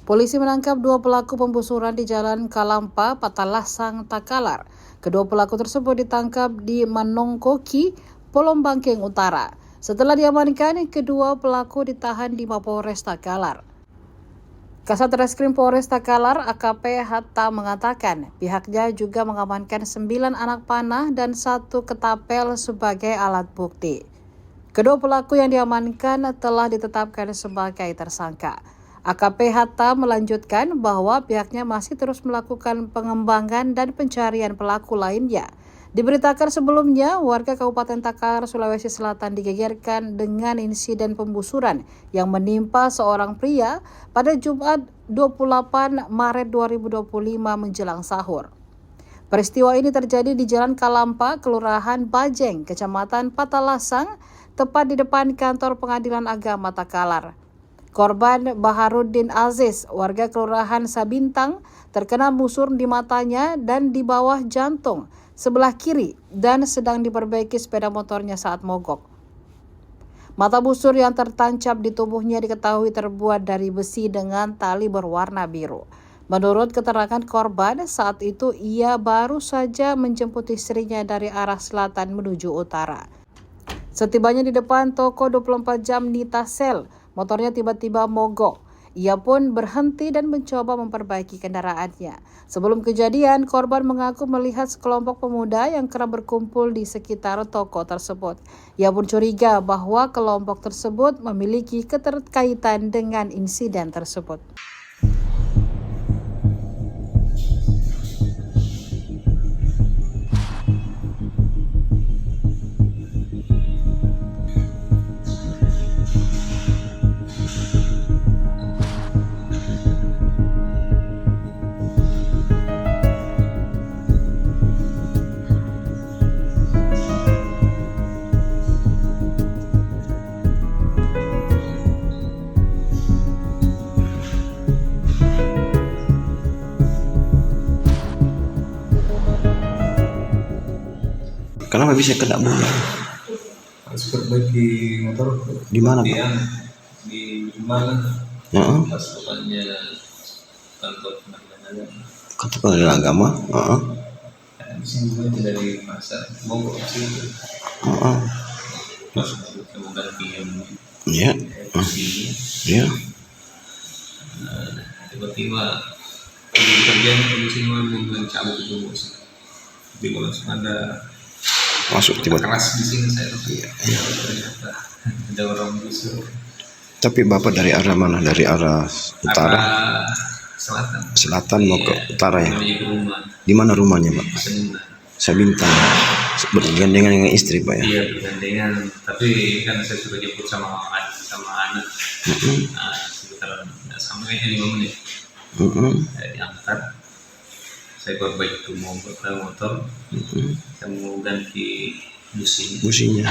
Polisi menangkap dua pelaku pembusuran di Jalan Kalampa, Patalasang, Takalar. Kedua pelaku tersebut ditangkap di Manongkoki, Polombangkeng Utara. Setelah diamankan, kedua pelaku ditahan di Mapolres Takalar. Kasat Reskrim Polres Takalar AKP Hatta mengatakan pihaknya juga mengamankan 9 anak panah dan 1 ketapel sebagai alat bukti. Kedua pelaku yang diamankan telah ditetapkan sebagai tersangka. AKP Hatta melanjutkan bahwa pihaknya masih terus melakukan pengembangan dan pencarian pelaku lainnya. Diberitakan sebelumnya, warga Kabupaten Takalar, Sulawesi Selatan digegerkan dengan insiden pembusuran yang menimpa seorang pria pada Jumat 28 Maret 2025 menjelang sahur. Peristiwa ini terjadi di Jalan Kalampa, Kelurahan Bajeng, Kecamatan Patalasang, tepat di depan kantor Pengadilan Agama Takalar. Korban Baharudin Aziz, warga Kelurahan Sabintang, terkena busur di matanya dan di bawah jantung sebelah kiri dan sedang diperbaiki sepeda motornya saat mogok. Mata busur yang tertancap di tubuhnya diketahui terbuat dari besi dengan tali berwarna biru. Menurut keterangan korban, saat itu ia baru saja menjemput istrinya dari arah selatan menuju utara. Setibanya di depan toko 24 jam Nitasel, motornya tiba-tiba mogok. Ia pun berhenti dan mencoba memperbaiki kendaraannya. Sebelum kejadian, korban mengaku melihat sekelompok pemuda yang kerap berkumpul di sekitar toko tersebut. Ia pun curiga bahwa kelompok tersebut memiliki keterkaitan dengan insiden tersebut. Kenapa bisa kena bola? Harus perbaiki motor. Di mana, Pak? Di Jumbalan. Pas depannya kantor pengadilan agama. Kantor pengadilan agama? Di sini juga dari pasar mogok ke situ. Pas mau ganti yang Iya. Iya. Tiba-tiba kerjaan polisi mau mencabut itu bos. Jadi langsung ada Masuk tiba-tiba. keras di sini saya. Iya. Ternyata ada orang busur. Tapi Bapak dari arah mana? Dari arah utara? Arah selatan. Selatan mau ke utara ya? Rumah. Di mana rumahnya, Pak? Sabintang. Bergandengan dengan istri, Pak ya? Iya, bergandengan. Tapi kan saya sudah jemput sama anak. Nah, sekitar tidak sampai 5 menit. Saya diangkat. Saya perbaiki motor. Saya mau ganti businya.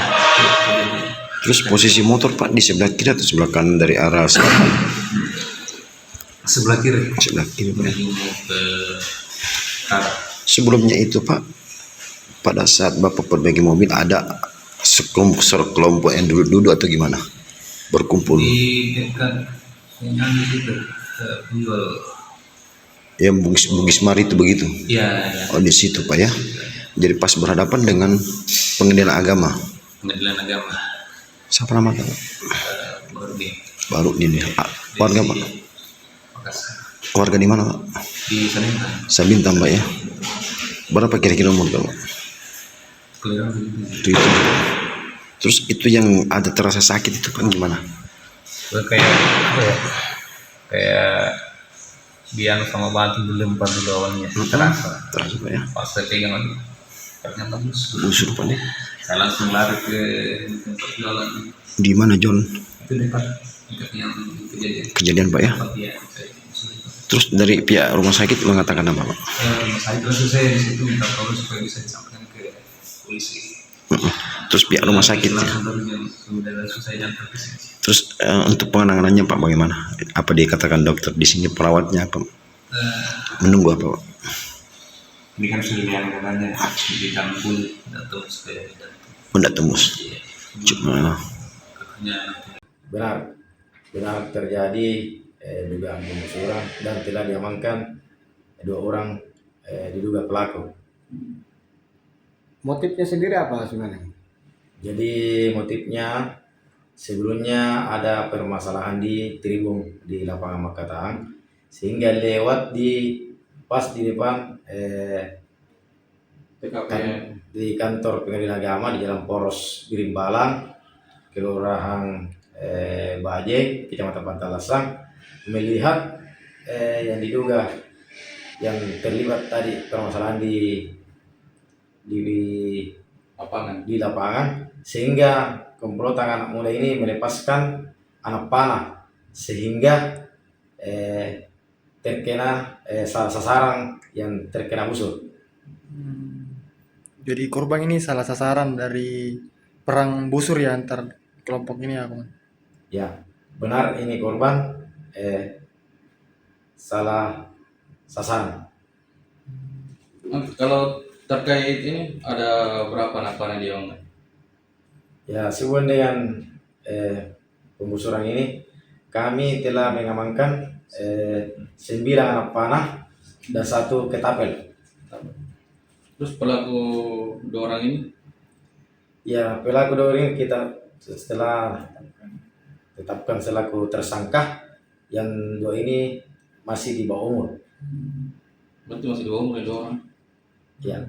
Terus posisi motor, Pak, di sebelah kiri atau sebelah kanan dari arah selatan? Sebelah kiri. Sebelah kiri, Pak. Mau ke arah. Sebelumnya itu, Pak, pada saat Bapak perbaiki mobil ada sekelompok yang duduk atau gimana? Berkumpul. Di dekat yang di situ penjual. Yang Bugis Mari itu begitu? Iya. Oh, di situ, Pak ya. Jadi pas berhadapan dengan pengadilan agama. Pengadilan agama. Siapa nama, Pak? Baru ini. Warga, Pak? Makassar. Warga di mana, Pak? Di Sabintang. Sabintang, Pak ya. Berapa kira-kira umur, Pak? Itu. Terus itu yang ada terasa sakit itu, Pak, gimana? Kayak apa ya? Kayak biang sama batu dilempar di bawahnya. Terasa, Pak ya. pas saya pegang lagi ternyata busur, Pak ya. saya langsung lari ke tempat jualan. Di mana, John? Itu dekat yang kejadian, Pak ya. Terus dari pihak rumah sakit mengatakan apa, Pak? Rumah sakit langsung saya di situ minta tolong supaya bisa disampaikan ke polisi. Terus pihak rumah sakit ya. Langsung saya jantar ke sini. Terus untuk penanganannya, Pak, bagaimana? Apa dikatakan dokter di sini, perawatnya apa? Menunggu apa, Pak? Ini kan sudah dianggarannya di kampung tidak tembus ke tidak tembus. Cuma katanya benar terjadi dugaan penggusuran dan telah diamankan 2 orang diduga pelaku. Motifnya sendiri apa sebenarnya? Jadi motifnya sebelumnya ada permasalahan di Tribung di lapangan Makataang, sehingga lewat pas di depan TKP di kantor pengadilan agama di Jalan Poros Birimbalang, Kelurahan Baje, Kecamatan Patalasang, melihat yang diduga yang terlibat tadi permasalahan di lapangan, sehingga komplotan anak muda ini melepaskan anak panah sehingga terkena sasaran yang terkena busur. Jadi korban ini salah sasaran dari perang busur ya antar kelompok ini ya, Komandan? Ya, benar, ini korban salah sasaran. Kalau terkait ini ada berapa anak panah dia Om? Ya, sesuai dengan penggusuran ini kami telah mengamankan 9 anak panah dan 1 ketapel. Terus pelaku 2 orang ini? Ya, pelaku 2 orang ini kita setelah tetapkan selaku tersangka, yang 2 ini masih di bawah umur. Berarti masih di bawah umur 2 orang? Ya.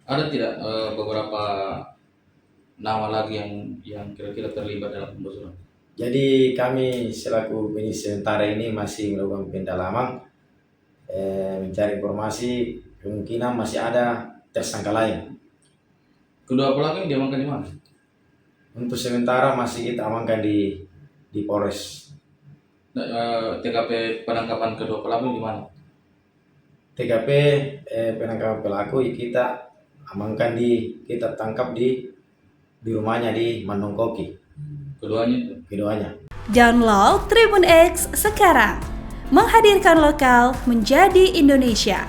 Ada tidak beberapa nama lagi yang kira-kira terlibat dalam pembusuran? Jadi kami selaku penyidik sementara ini masih melakukan pendalaman, mencari informasi, kemungkinan masih ada tersangka lain. Kedua pelaku yang diamankan di mana? Untuk sementara masih kita amankan di Polres. TKP penangkapan kedua pelaku di mana? TKP penangkapan pelaku kita amankan kita tangkap di rumahnya di Manongkoki. Keduanya. Download Tribun X sekarang, menghadirkan lokal menjadi Indonesia.